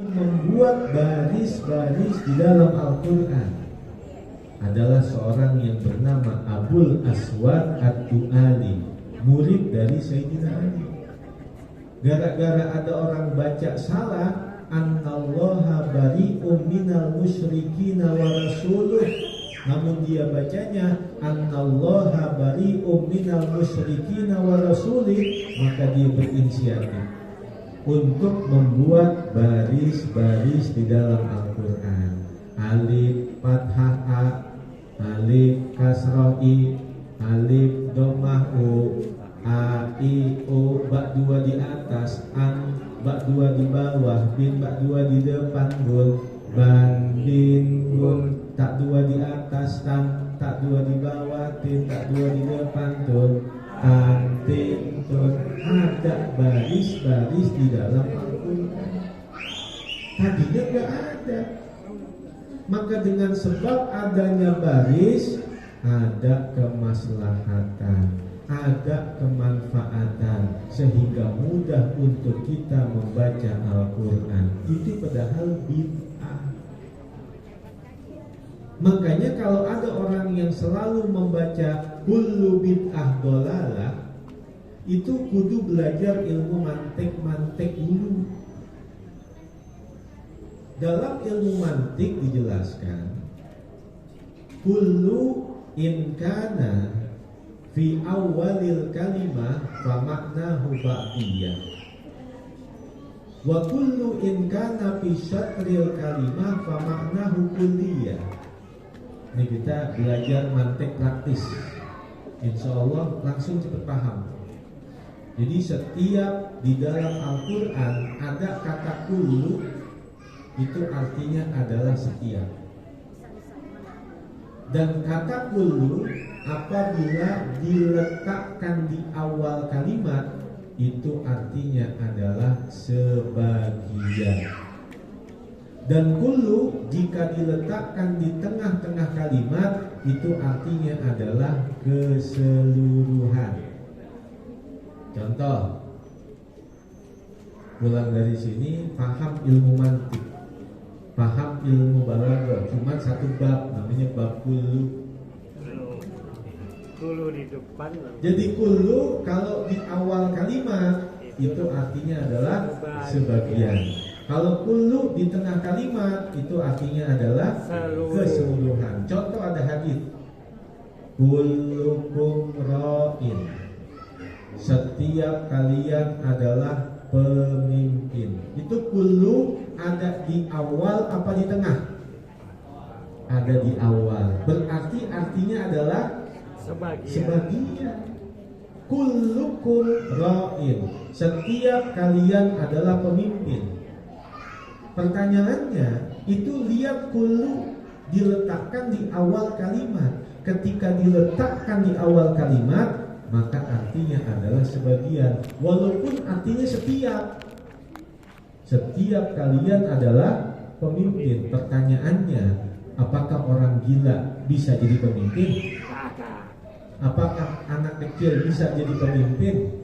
membuat baris-baris di dalam Al-Quran adalah seorang yang bernama Abul Aswad Ad-Du'ali, murid dari Sayyidina Ali. Gara-gara ada orang baca salah, Annallaha bari'um minal musyrikina wa rasuluh, namun dia bacanya Annallaha bari'um minal musyrikina wa rasulih, maka dia berinisiatif untuk membuat baris-baris di dalam Al-Quran. Alif fathah A, alif kasrah I, alif dhammah U, A, I, O, bak dua di atas, an, bak dua di bawah, bin, bak dua di depan, gun, ban, bin, gun, tak dua di atas, tan, tak dua di bawah, tin, tak dua di depan, tun, tan, tin, tun. Ada baris-baris di dalam Al-Quran. Tadinya gak ada. Maka dengan sebab adanya baris, ada kemaslahatan, ada kemanfaatan, sehingga mudah untuk kita membaca Al-Quran. Itu padahal bid'ah. Makanya kalau ada orang yang selalu membaca kullu bid'ah dolalah, itu kudu belajar ilmu mantik dulu. Dalam ilmu mantik dijelaskan, kullu in kana fi awalil kalimah fa maknahu ba'diyah, wa kullu in kana fi syatril kalimah fa maknahu kulliyah. Ini kita belajar mantik praktis, insya Allah langsung cepat paham. Jadi setiap di dalam Al-Quran ada kata kullu, itu artinya adalah setiap. Dan kata kullu apabila diletakkan di awal kalimat, itu artinya adalah sebagian. Dan kullu jika diletakkan di tengah-tengah kalimat, itu artinya adalah keseluruhan. Contoh, pulang dari sini paham ilmu mantik, paham ilmu balaghah, cuma satu bab, namanya bab kullu. Kullu di depan. Jadi kullu kalau di awal kalimat itu artinya adalah sebagian. Kalau kullu di tengah kalimat itu artinya adalah keseluruhan. Contoh ada hadis, kullukum ra'in, setiap kalian adalah pemimpin. Itu kullu ada di awal apa di tengah? Ada di awal. Berarti artinya adalah sebagian. Kullukum ra'in, setiap kalian adalah pemimpin. Pertanyaannya, itu lihat kullu diletakkan di awal kalimat. Ketika diletakkan di awal kalimat, maka artinya adalah sebagian, walaupun artinya setiap. Setiap kalian adalah pemimpin. Pertanyaannya, apakah orang gila bisa jadi pemimpin? Apakah anak kecil bisa jadi pemimpin?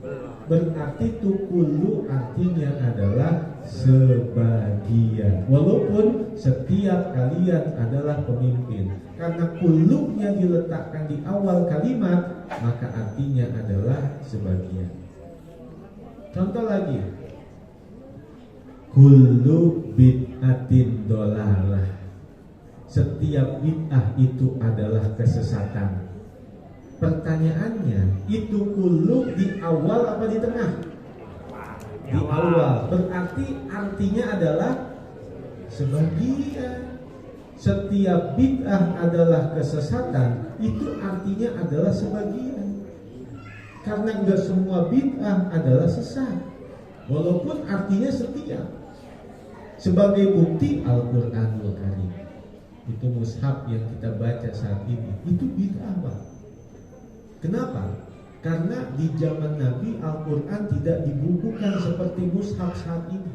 Berarti kullu artinya adalah sebagian, walaupun setiap kalian adalah pemimpin. Karena kullunya diletakkan di awal kalimat, maka artinya adalah sebagian. Contoh lagi, kullu bid'atin dolalah, setiap bid'ah itu adalah kesesatan. Pertanyaannya, itu kullu di awal apa di tengah? Di awal. Berarti artinya adalah sebagian. Setiap bid'ah adalah kesesatan, itu artinya adalah sebagian. Karena enggak semua bid'ah adalah sesat, walaupun artinya setiap. Sebagai bukti Al-Quranul Karim, itu mushaf yang kita baca saat ini, itu bid'ah, Pak. Kenapa? Karena di zaman Nabi Al-Quran tidak dibukukan seperti mushaf saat ini.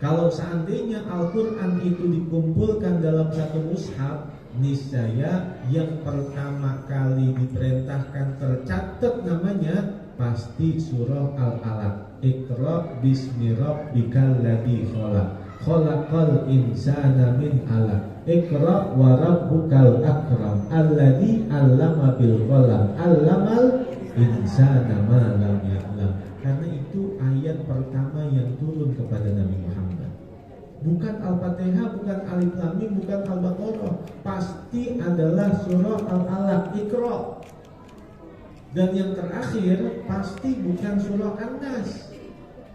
Kalau seandainya Al-Quran itu dikumpulkan dalam satu mushaf, niscaya yang pertama kali diperintahkan tercatat namanya pasti surah Al-Alaq. Iqra bismi rabbikal ladzi khalaq. khalaqal insana min 'alaq. Iqra wa rabbukal akram alladzi 'allama bil qalam 'allamal insana ma lam ya'lam. Karena itu ayat pertama yang turun kepada Nabi Muhammad. Bukan Al-Fatihah, bukan Alif Lam Mim, bukan Al-Baqarah. Pasti adalah surah Al-Alaq, Iqra. Dan yang terakhir pasti bukan surah An-Nas.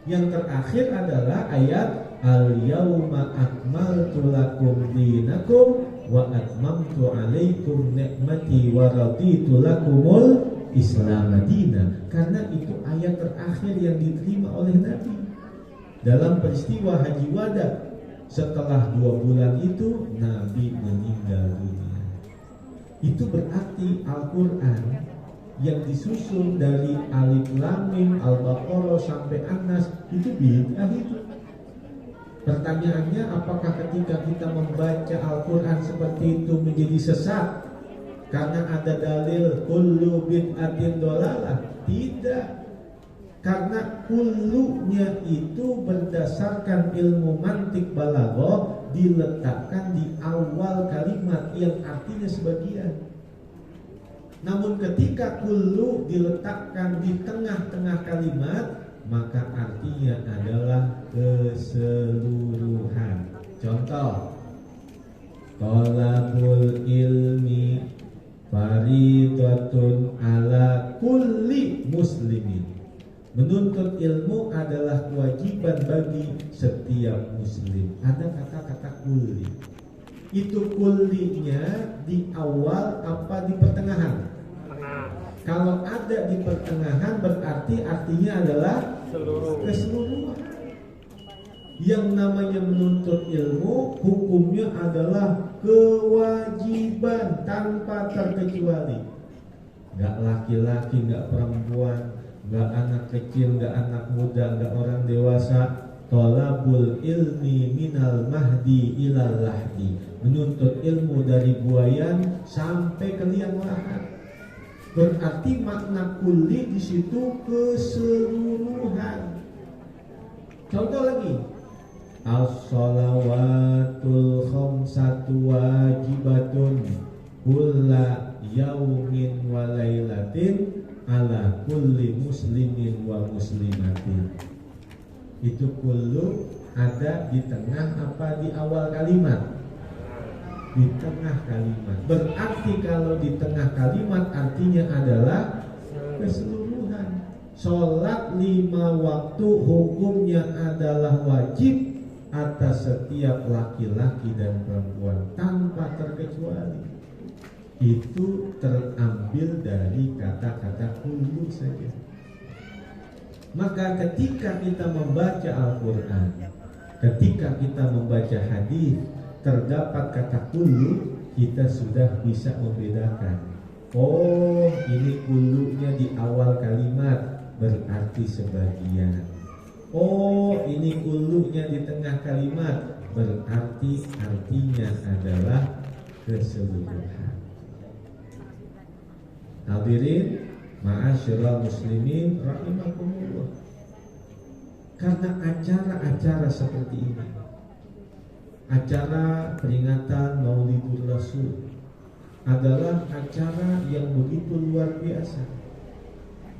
Yang terakhir adalah ayat Al-yawma akmaltu lakum dinakum wa atmamtu alaikum ni'mati wa raditu lakumul Islam Madinah. Karena itu ayat terakhir yang diterima oleh Nabi dalam peristiwa Haji Wada. Setelah 2 bulan itu Nabi meninggal dunia. Itu berarti Al-Quran yang disusun dari Alif Lam Mim, Al-Baqarah sampai An-Nas itu bid'ah itu. Pertanyaannya, apakah ketika kita membaca Al-Quran seperti itu menjadi sesat karena ada dalil kullu bid'atin dolalah? Tidak. Karena kullunya itu berdasarkan ilmu mantik balaghah diletakkan di awal kalimat yang artinya sebagian. Namun ketika kullu diletakkan di tengah-tengah kalimat, maka artinya adalah keseluruhan. Contoh, talabul ilmi faridatun ala kulli muslimin. Menuntut ilmu adalah kewajiban bagi setiap muslim. Ada kata-kata kulli. Itu kullinya di awal apa di pertengahan? Kalau ada di pertengahan berarti artinya adalah keseluruhan. Yang namanya menuntut ilmu hukumnya adalah kewajiban tanpa terkecuali. Gak laki-laki, gak perempuan, gak anak kecil, gak anak muda, gak orang dewasa. Thalabul ilmi minal mahdi ilal lahdi. Menuntut ilmu dari buayan sampai ke liang lahat. Berarti makna kulli di situ keseluruhan. Contoh lagi, as-shalawatul khamsatu wajibatun kulla yaumin wa lailatin ala kulli muslimin wa muslimatin. Itu kullu ada di tengah apa di awal kalimat? Di tengah kalimat. Berarti kalau di tengah kalimat artinya adalah keseluruhan. Sholat 5 waktu hukumnya adalah wajib atas setiap laki-laki dan perempuan tanpa terkecuali. Itu terambil dari kata-kata kullu saja. Maka ketika kita membaca Al-Quran, ketika kita membaca hadis, terdapat kata kullu, kita sudah bisa membedakan. Oh, ini kullunya di awal kalimat, berarti sebagian. Oh, ini kullunya di tengah kalimat, berarti artinya adalah keseluruhan. Hadirin ma'asyiral muslimin rahimakumullah. Karena acara-acara seperti ini, acara peringatan Maulidur Rasul adalah acara yang begitu luar biasa.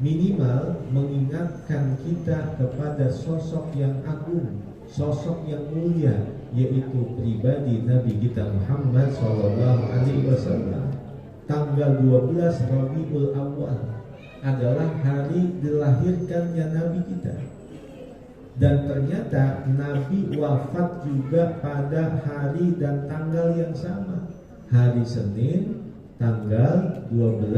Minimal mengingatkan kita kepada sosok yang agung, sosok yang mulia, yaitu pribadi Nabi kita Muhammad SAW. Tanggal 12 Rabiul Awal adalah hari dilahirkannya Nabi kita. Dan ternyata Nabi wafat juga pada hari dan tanggal yang sama, hari Senin tanggal 12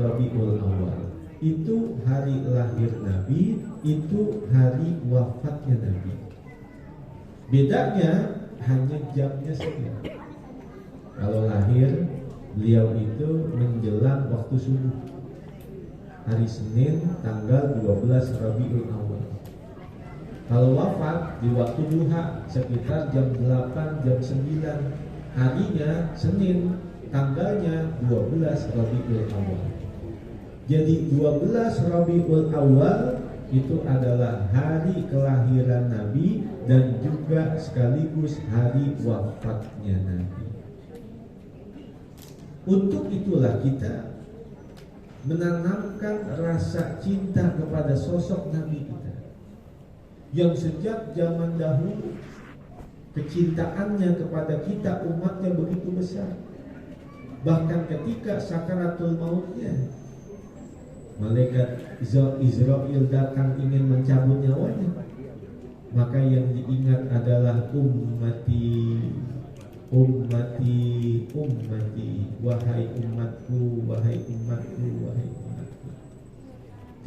Rabiul Awal. Itu hari lahir Nabi, itu hari wafatnya Nabi. Bedanya hanya jamnya saja. Kalau lahir beliau itu menjelang waktu subuh, hari Senin tanggal 12 Rabiul Awal. Kalau wafat di waktu duha sekitar jam 8, jam 9. Harinya Senin, tanggalnya 12 Rabiul Awal. Jadi 12 Rabiul Awal itu adalah hari kelahiran Nabi dan juga sekaligus hari wafatnya Nabi. Untuk itulah kita menanamkan rasa cinta kepada sosok Nabi kita, yang sejak zaman dahulu kecintaannya kepada kita umatnya begitu besar. Bahkan ketika sakaratul mautnya, malaikat Israel datang ingin mencabut nyawanya, maka yang diingat adalah ummati, ummati, ummati, wahai umatku, wahai umatku, wahai umatku.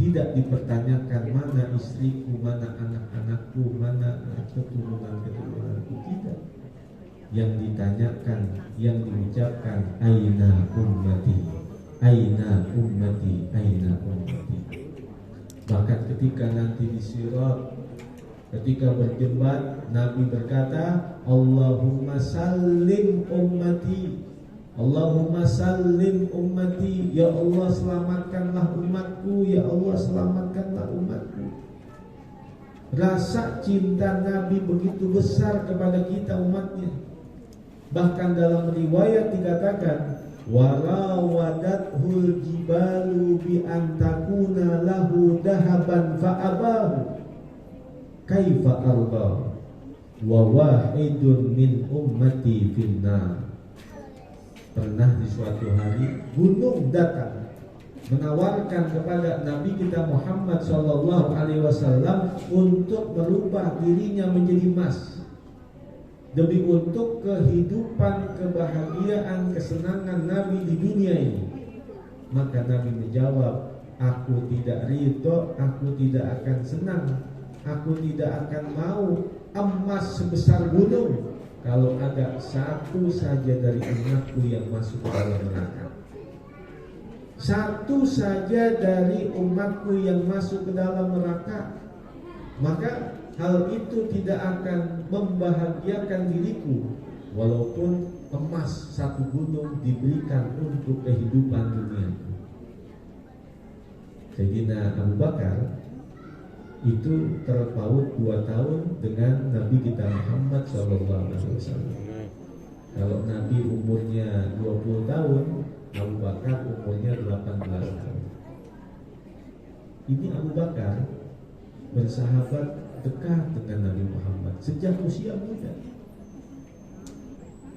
Tidak dipertanyakan mana istriku, mana anak-anakku, mana keturunan-keturunanku. Tidak. Yang ditanyakan, yang diucapkan, aina ummati, aina ummati, aina ummati. Bahkan ketika nanti di Sirat, ketika berdebat, Nabi berkata, Allahumma sallim ummati, Allahumma sallim ummati. Ya Allah, selamatkanlah umatku, ya Allah, selamatkanlah umatku. Rasa cinta Nabi begitu besar kepada kita umatnya. Bahkan dalam riwayat dikatakan, warawadathu jibalu bi antakuna lahu dahaban fa'abahu kaifa arba wa wahidun min ummati finnar. Pernah di suatu hari gunung datang menawarkan kepada Nabi kita Muhammad SAW untuk merubah dirinya menjadi emas, demi untuk kehidupan, kebahagiaan, kesenangan Nabi di dunia ini. Maka Nabi menjawab, aku tidak ridho, aku tidak akan senang, aku tidak akan mau emas sebesar gunung kalau ada satu saja dari umatku yang masuk ke dalam neraka. Satu saja dari umatku yang masuk ke dalam neraka, maka hal itu tidak akan membahagiakan diriku, walaupun emas satu gunung diberikan untuk kehidupan dunia. Sayyidina Abu Bakar itu terpaut 2 tahun dengan Nabi kita Muhammad SAW. Kalau Nabi umurnya 20 tahun, Abu Bakar umurnya 18 tahun. Ini Abu Bakar bersahabat dekat dengan Nabi Muhammad sejak usia muda.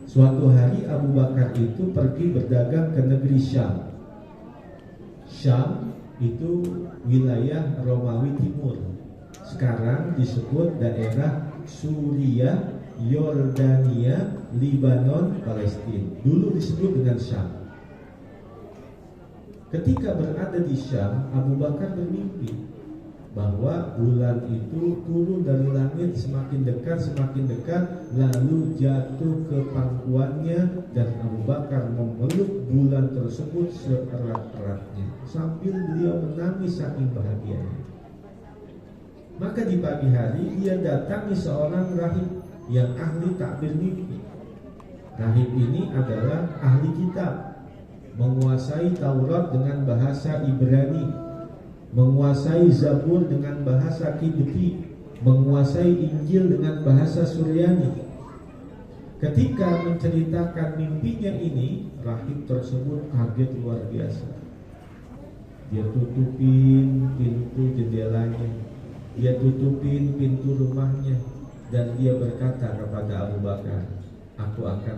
Suatu hari Abu Bakar itu pergi berdagang ke negeri Syam. Syam itu wilayah Romawi Timur. Sekarang disebut daerah Suriah, Yordania, Libanon, Palestina. Dulu disebut dengan Syam. Ketika berada di Syam, Abu Bakar bermimpi bahwa bulan itu turun dari langit semakin dekat, lalu jatuh ke pangkuannya, dan Abu Bakar memeluk bulan tersebut seerat-eratnya sambil beliau menangis saking bahagianya. Maka di pagi hari dia datangi seorang rahib yang ahli takbir mimpi. Rahib ini adalah ahli kitab, menguasai Taurat dengan bahasa Ibrani, menguasai Zabur dengan bahasa Kibti, menguasai Injil dengan bahasa Suryani. Ketika menceritakan mimpinya ini, rahib tersebut kaget luar biasa. Dia tutupin pintu jendelanya, dia tutupin pintu rumahnya, dan dia berkata kepada Abu Bakar, aku akan